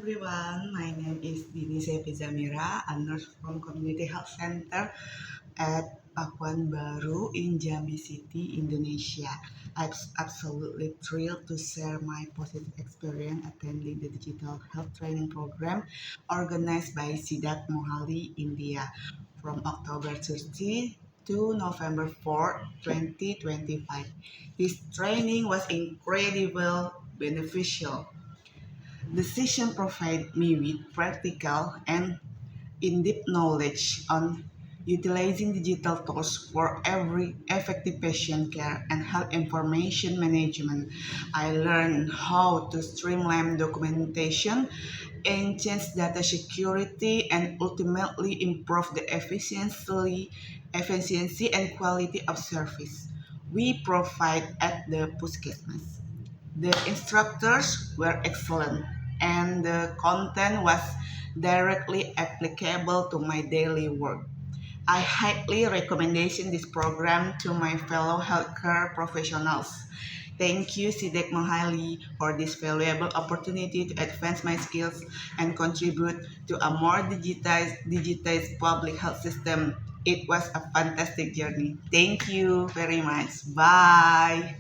everyone, my name is Dini Sepi Zamira, a nurse from Community Health Center at Pakuan Baru in Jambi City, Indonesia. I'm absolutely thrilled to share my positive experience attending the digital health training program organized by Siddharth Mohali, India, from October 30 to November 4, 2025. This training was incredibly beneficial. The session provided me with practical and in-depth knowledge on utilizing digital tools for every effective patient care and health information management. I learned how to streamline documentation, enhance data security, and ultimately improve the efficiency and quality of service we provide at the Puskesmas. The instructors were excellent, and the content was directly applicable to my daily work. I highly recommend this program to my fellow healthcare professionals. Thank you, Sidek Mohali, for this valuable opportunity to advance my skills and contribute to a more digitized public health system. It was a fantastic journey. Thank you very much. Bye.